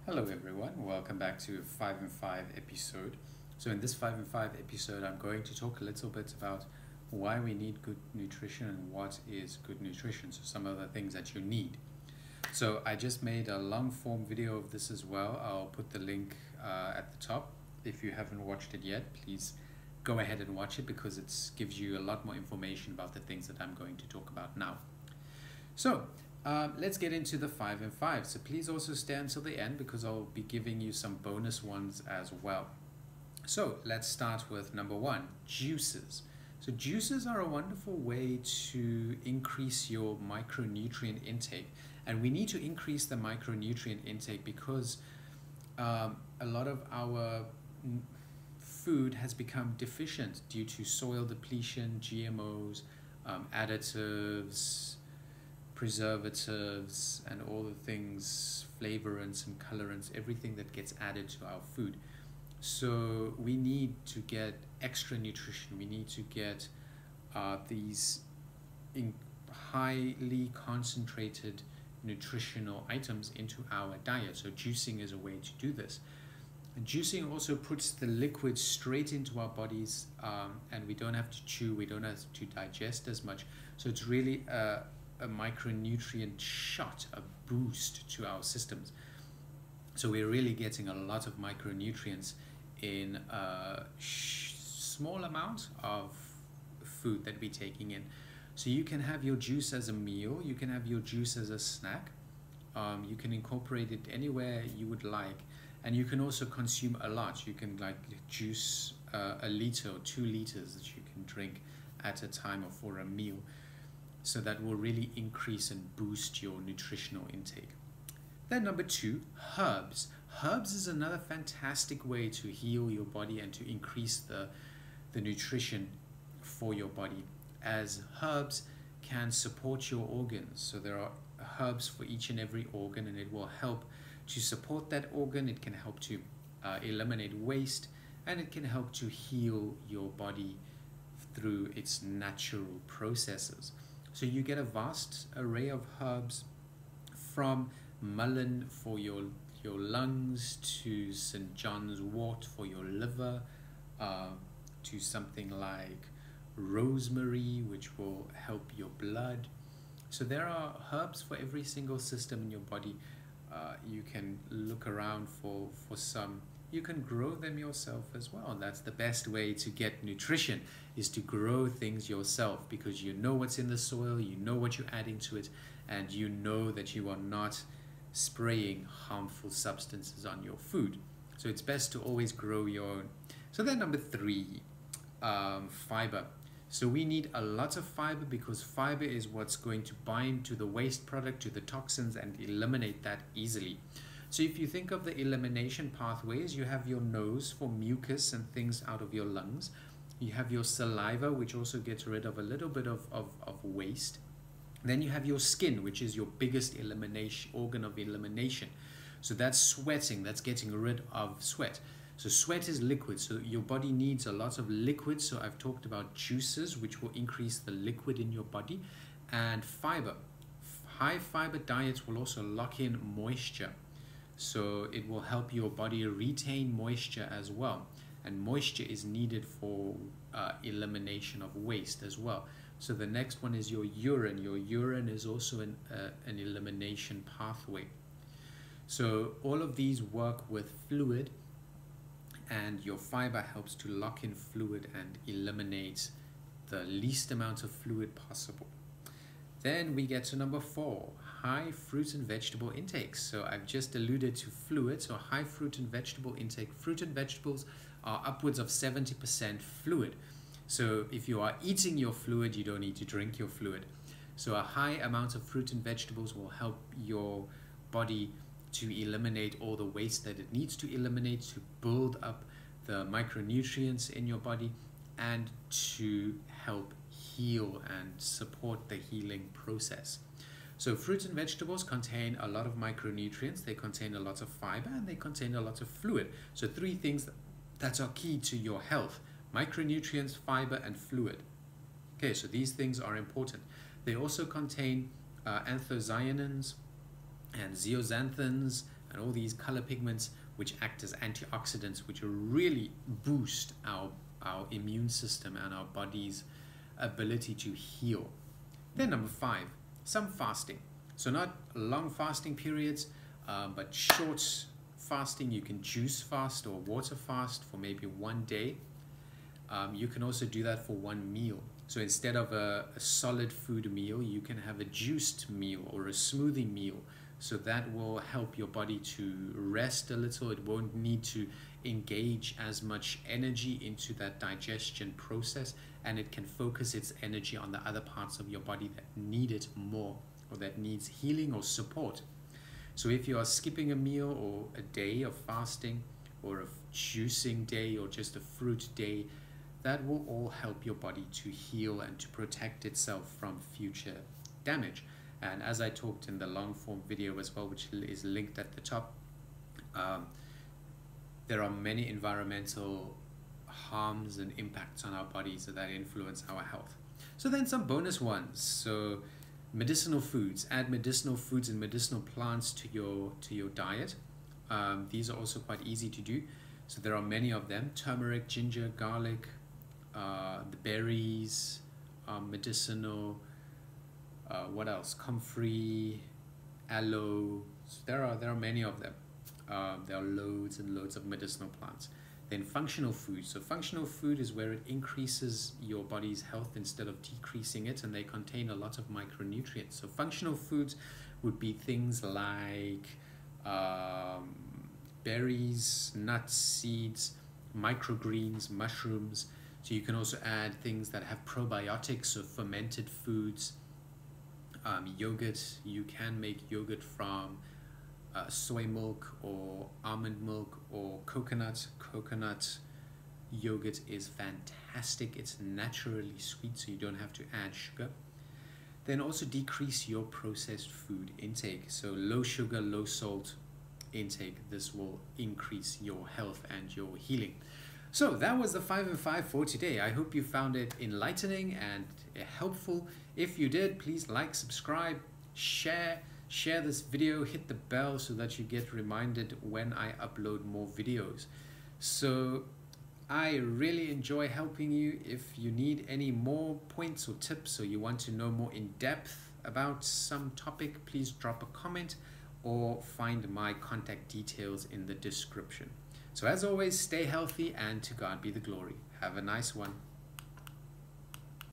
Hello everyone, welcome back to 5 and 5 episode. So in this 5 and 5 episode, I'm going to talk a little bit about why we need good nutrition and what is good nutrition. So some of the things that you need. So I just made a long form video of this as well. I'll put the link at the top. If you haven't watched it yet, please go ahead and watch it because it gives you a lot more information about the things that I'm going to talk about now. So let's get into the 5 and 5. So please also stay until the end because I'll be giving you some bonus ones as well. So let's start with number 1, juices. So juices are a wonderful way to increase your micronutrient intake. And we need to increase the micronutrient intake because a lot of our food has become deficient due to soil depletion, GMOs, additives, preservatives, and all the things, flavorants and colorants, everything that gets added to our food. So we need to get extra nutrition. We need to get these highly concentrated nutritional items into our diet. So juicing is a way to do this. And juicing also puts the liquid straight into our bodies, and we don't have to chew, we don't have to digest as much. So it's really a micronutrient shot, a boost to our systems. So we're really getting a lot of micronutrients in a small amount of food that we're taking in. So you can have your juice as a meal, you can have your juice as a snack, you can incorporate it anywhere you would like, and you can also consume a lot. You can like juice a liter or 2 liters that you can drink at a time or for a meal. So that will really increase and boost your nutritional intake. Then number 2, herbs. Herbs is another fantastic way to heal your body and to increase the nutrition for your body, as herbs can support your organs. So there are herbs for each and every organ, and it will help to support that organ. It can help to eliminate waste, and it can help to heal your body through its natural processes. So you get a vast array of herbs, from mullein for your lungs, to St. John's wort for your liver, to something like rosemary, which will help your blood. So there are herbs for every single system in your body. You can look around for some. You can grow them yourself as well. And that's the best way to get nutrition, is to grow things yourself, because you know what's in the soil, you know what you're adding to it, and you know that you are not spraying harmful substances on your food. So it's best to always grow your own. So then number 3, fiber. So we need a lot of fiber, because fiber is what's going to bind to the waste product, to the toxins, and eliminate that easily. So if you think of the elimination pathways, you have your nose for mucus and things out of your lungs. You have your saliva, which also gets rid of a little bit of waste. Then you have your skin, which is your biggest organ of elimination. So that's sweating, that's getting rid of sweat. So sweat is liquid, so your body needs a lot of liquid. So I've talked about juices, which will increase the liquid in your body, and fiber. High fiber diets will also lock in moisture. So it will help your body retain moisture as well. And moisture is needed for elimination of waste as well. So the next one is your urine. Your urine is also an elimination pathway. So all of these work with fluid, and your fiber helps to lock in fluid and eliminate the least amount of fluid possible. Then we get to number 4, high fruit and vegetable intakes. So I've just alluded to fluid, so high fruit and vegetable intake. Fruit and vegetables are upwards of 70% fluid. So if you are eating your fluid, you don't need to drink your fluid. So a high amount of fruit and vegetables will help your body to eliminate all the waste that it needs to eliminate, to build up the micronutrients in your body, and to help heal and support the healing process. So fruits and vegetables contain a lot of micronutrients, they contain a lot of fiber, and they contain a lot of fluid. So 3 things that are key to your health: micronutrients, fiber, and fluid. Okay, so these things are important. They also contain anthocyanins and zeaxanthins, and all these color pigments which act as antioxidants, which really boost our immune system and our body's ability to heal. Then number 5, some fasting. So not long fasting periods, but short fasting. You can juice fast or water fast for maybe 1 day. You can also do that for 1 meal. So instead of a solid food meal, you can have a juiced meal or a smoothie meal. So that will help your body to rest a little. It won't need to engage as much energy into that digestion process, and it can focus its energy on the other parts of your body that need it more, or that needs healing or support. So if you are skipping a meal or a day of fasting or a juicing day or just a fruit day, that will all help your body to heal and to protect itself from future damage. And as I talked in the long form video as well, which is linked at the top, there are many environmental harms and impacts on our bodies that influence our health. So then some bonus ones. So medicinal foods, add medicinal foods and medicinal plants to your diet. These are also quite easy to do. So there are many of them: turmeric, ginger, garlic, the berries, medicinal. What else? Comfrey, aloe. So there are many of them. There are loads and loads of medicinal plants. Then functional food. So functional food is where it increases your body's health instead of decreasing it, and they contain a lot of micronutrients. So functional foods would be things like berries, nuts, seeds, microgreens, mushrooms. So you can also add things that have probiotics, so fermented foods. Yogurt, you can make yogurt from soy milk or almond milk or coconut. Coconut yogurt is fantastic. It's naturally sweet, so you don't have to add sugar. Then also decrease your processed food intake. So low sugar, low salt intake. This will increase your health and your healing. So that was the 5 and 5 for today. I hope you found it enlightening and helpful. If you did, please like, subscribe, share this video, hit the bell so that you get reminded when I upload more videos. So I really enjoy helping you. If you need any more points or tips, or you want to know more in depth about some topic, please drop a comment or find my contact details in the description. So as always, stay healthy and to God be the glory. Have a nice one.